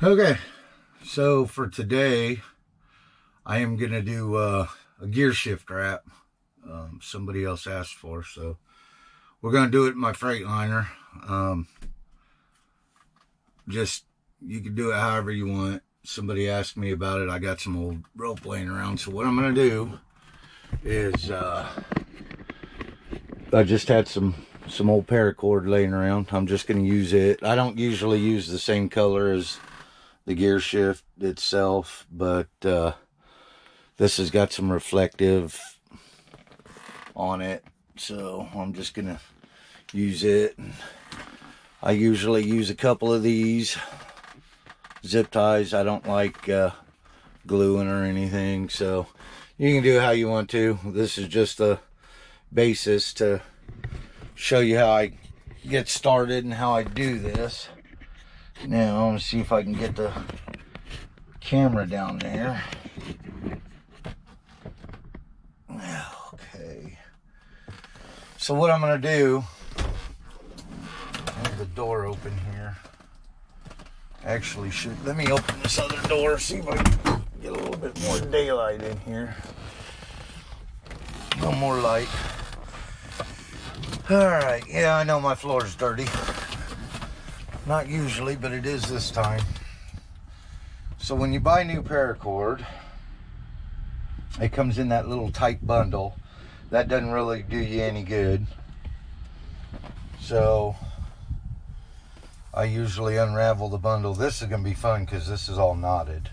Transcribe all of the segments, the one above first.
Okay, so for today, I am going to do a gear shift wrap. Somebody else asked for, so we're going to do it in my Freightliner. Just, you can do it however you want. Somebody asked me about it. I got some old rope laying around, so what I'm going to do is, I just had some old paracord laying around. I'm just going to use it. I don't usually use the same color as the gear shift itself, but this has got some reflective on it, so I'm just gonna use it. I usually use a couple of these zip ties. I don't like gluing or anything, so you can do it how you want to. This is just a basis to show you how I get started and how I do this. Now, I'm going to see if I can get the camera down there. Okay. So what I'm going to do, I have the door open here. Actually, let me open this other door, see if I can get a little bit more daylight in here. A little more light. Alright, yeah, I know my floor's dirty. Not usually, but it is this time. So when you buy new paracord, it comes in that little tight bundle. That doesn't really do you any good. So I usually unravel the bundle. This is going to be fun because this is all knotted.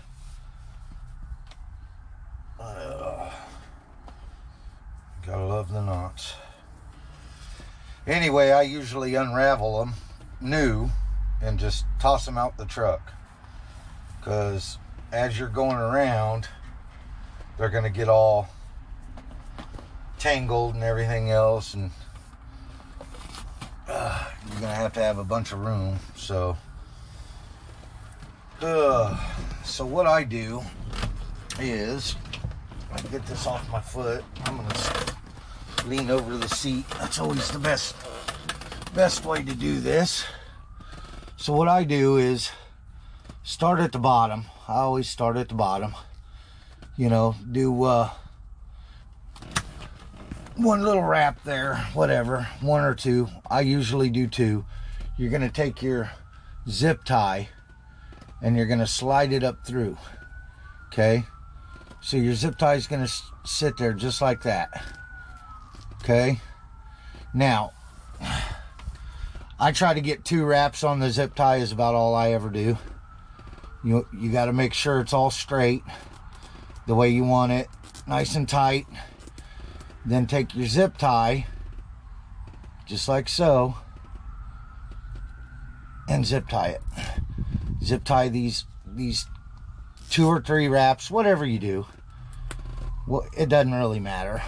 Gotta love the knots. Anyway, I usually unravel them new and just toss them out the truck, because as you're going around, they're going to get all tangled and everything else, and you're going to have a bunch of room. So what I do is, I get this off my foot. I'm going to lean over the seat. That's always the best way to do this. So what I do is start at the bottom. I always start at the bottom. You know, do one little wrap there, whatever, one or two. I usually do two. You're going to take your zip tie and you're going to slide it up through. Okay? So your zip tie is going to sit there just like that. Okay? Now, I try to get 2 wraps on the zip tie, is about all I ever do. You got to make sure it's all straight the way you want it, nice and tight. Then take your zip tie, just like so, and zip tie it. Zip tie these 2 or 3 wraps, whatever you do. Well, it doesn't really matter.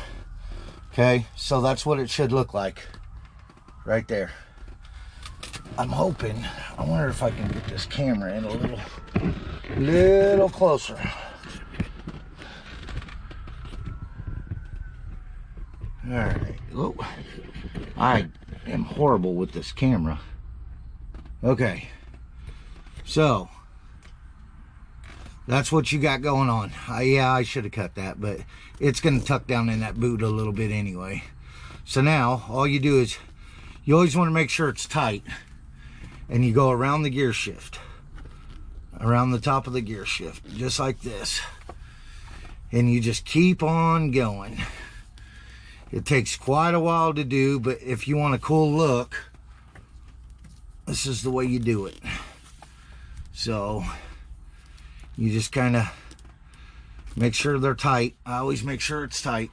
Okay, so that's what it should look like right there. I'm hoping, I wonder if I can get this camera in a little closer. All right. Oh, I am horrible with this camera. Okay. So, that's what you got going on. Yeah, I should have cut that, but it's going to tuck down in that boot a little bit anyway. So now, all you do is, you always want to make sure it's tight. And you go around the gear shift. Around the top of the gear shift. Just like this. And you just keep on going. It takes quite a while to do, but if you want a cool look, this is the way you do it. So, you just kind of make sure they're tight. I always make sure it's tight.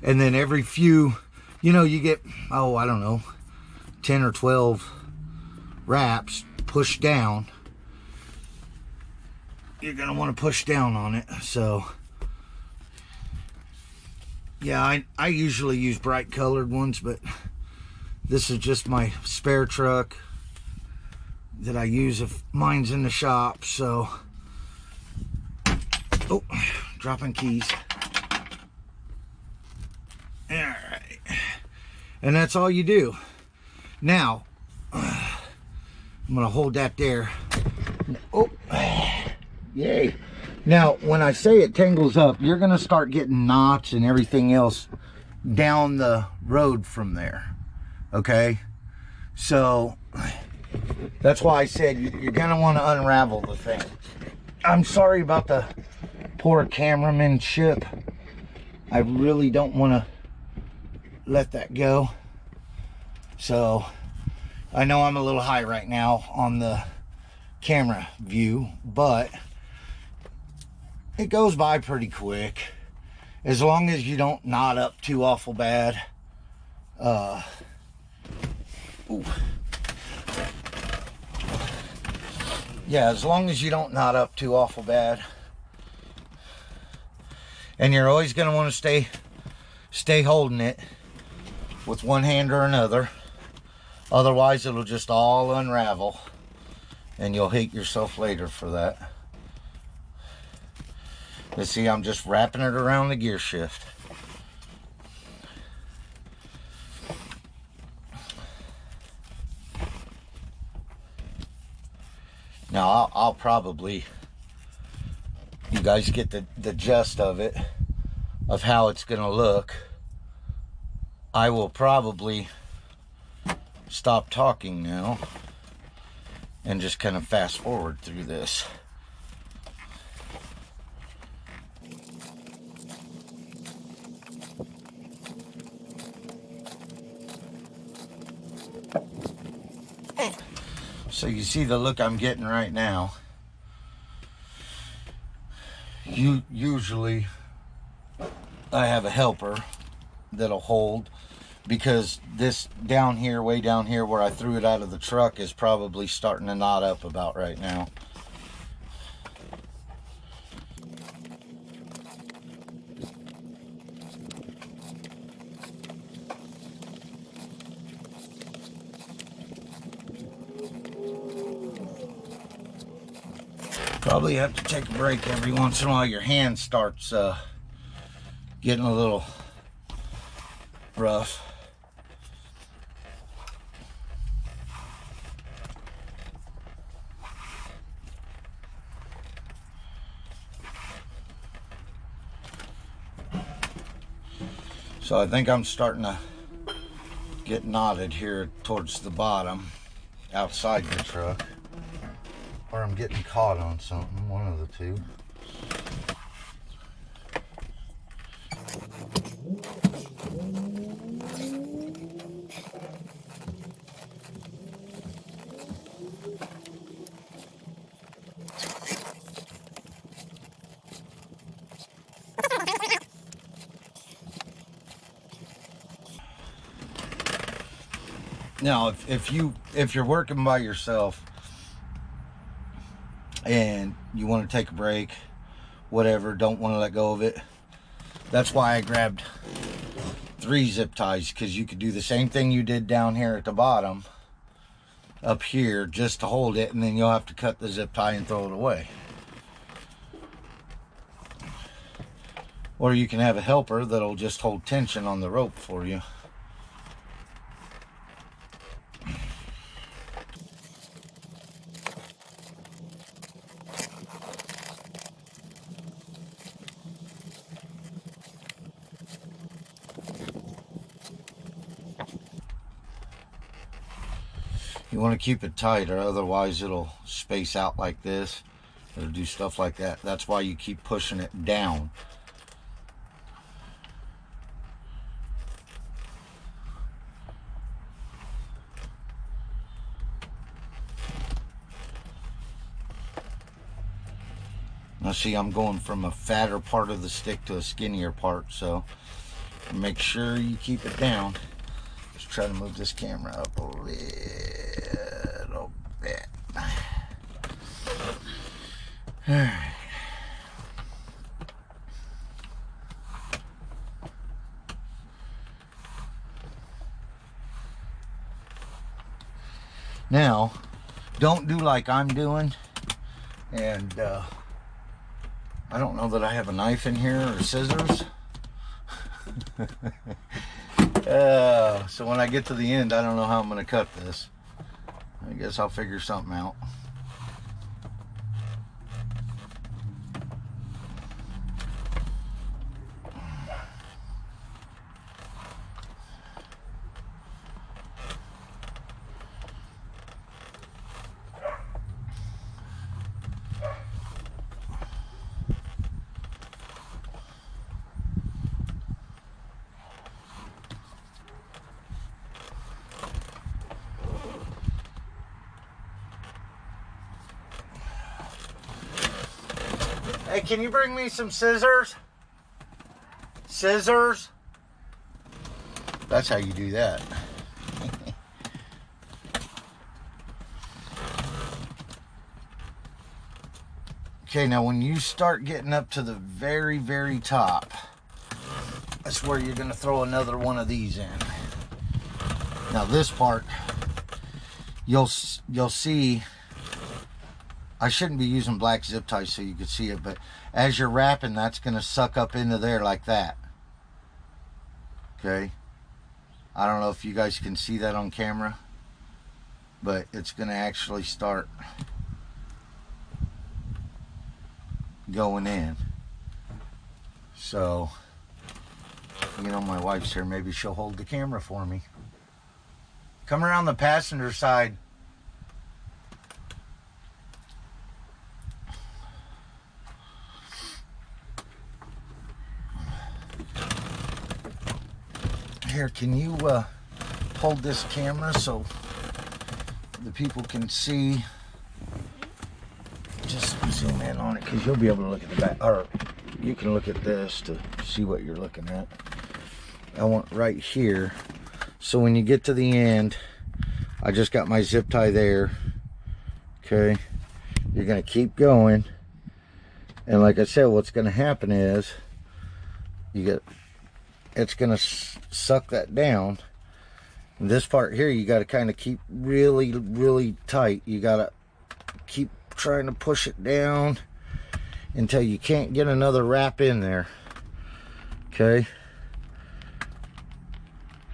And then every few, you know, you get, oh, I don't know, 10 or 12 wraps, push down. You're going to want to push down on it. So, yeah, I usually use bright colored ones, but this is just my spare truck that I use if mine's in the shop. So, oh, dropping keys. All right. And that's all you do. Now, I'm going to hold that there. Yay. Now, when I say it tangles up, you're going to start getting knots and everything else down the road from there. Okay? So, that's why I said you're going to want to unravel the thing. I'm sorry about the poor cameramanship. I really don't want to let that go. So, I know I'm a little high right now on the camera view, but it goes by pretty quick as long as you don't knot up too awful bad. Yeah, as long as you don't knot up too awful bad. And you're always going to want to stay holding it with one hand or another. Otherwise, it'll just all unravel. And you'll hate yourself later for that. Let's see, I'm just wrapping it around the gear shift. Now, I'll probably, you guys get the gist of it, of how it's going to look. I will probably stop talking now and just kind of fast forward through this. So you see the look I'm getting right now. Usually I have a helper that'll hold, because this down here, way down here where I threw it out of the truck, is probably starting to knot up about right now. Probably have to take a break every once in a while. Your hand starts getting a little rough. So I think I'm starting to get knotted here towards the bottom, outside the truck. Or I'm getting caught on something, one of the two. Now, if you're working by yourself and you want to take a break, whatever, don't want to let go of it, that's why I grabbed 3 zip ties, because you could do the same thing you did down here at the bottom up here just to hold it, and then you'll have to cut the zip tie and throw it away. Or you can have a helper that'll just hold tension on the rope for you. You want to keep it tight, or otherwise it'll space out like this. It'll do stuff like that. That's why you keep pushing it down. Now see, I'm going from a fatter part of the stick to a skinnier part, so make sure you keep it down. Just try to move this camera up a little bit. All right. Now, don't do like I'm doing, and I don't know that I have a knife in here or scissors. So when I get to the end, I don't know how I'm going to cut this. I guess I'll figure something out. Hey, can you bring me some scissors? Scissors? That's how you do that. Okay, now when you start getting up to the very, very top, that's where you're going to throw another one of these in. Now this part, you'll see, I shouldn't be using black zip ties so you can see it, but as you're wrapping, that's going to suck up into there like that. Okay, I don't know if you guys can see that on camera, but it's going to actually start going in. So, you know, my wife's here, maybe she'll hold the camera for me. Come around the passenger side. Here, can you hold this camera so the people can see? Just zoom in on it because you'll be able to look at the back, or you can look at this to see what you're looking at. I want right here, so when you get to the end, I just got my zip tie there. Okay, you're gonna keep going, and like I said, what's gonna happen is it's gonna suck that down. And this part here, you got to kind of keep really, really tight. You got to keep trying to push it down until you can't get another wrap in there. Okay,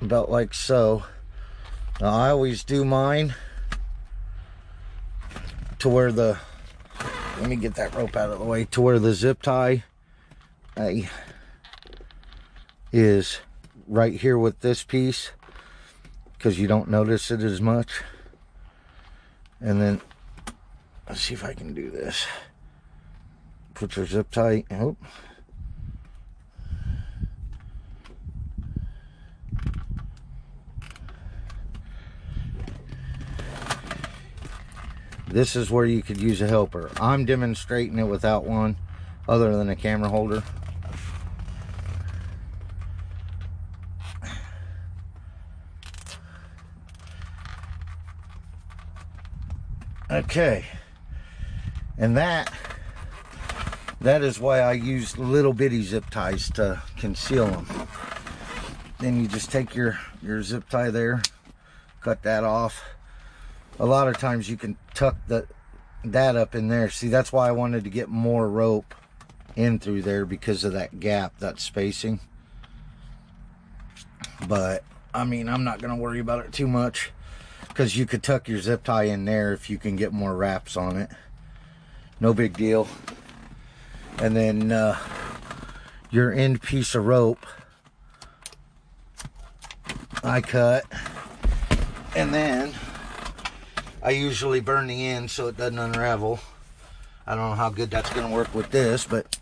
about like so. Now I always do mine to where the, let me get that rope out of the way, to where the zip tie is right here with this piece, because you don't notice it as much. And then let's see if I can do this. Put your zip tie. Oh. This is where you could use a helper. I'm demonstrating it without one other than a camera holder. Okay, and that is why I use little bitty zip ties to conceal them. Then you just take your zip tie there, cut that off. A lot of times you can tuck that up in there. See, that's why I wanted to get more rope in through there, because of that gap, that spacing. But I mean, I'm not going to worry about it too much, because you could tuck your zip tie in there if you can get more wraps on it. No big deal. And then your end piece of rope, I cut, and then I usually burn the end so it doesn't unravel. I don't know how good that's going to work with this, but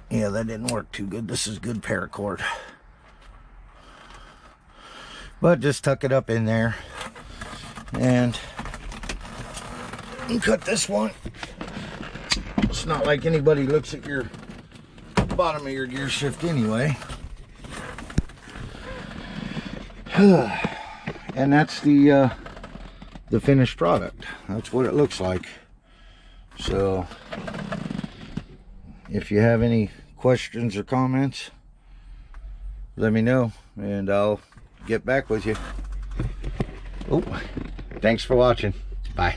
yeah, that didn't work too good. This is good paracord. But just tuck it up in there, and you cut this one. It's not like anybody looks at your bottom of your gear shift anyway. And that's the finished product. That's what it looks like. So if you have any questions or comments, let me know and I'll get back with you. Oh, thanks for watching. Bye.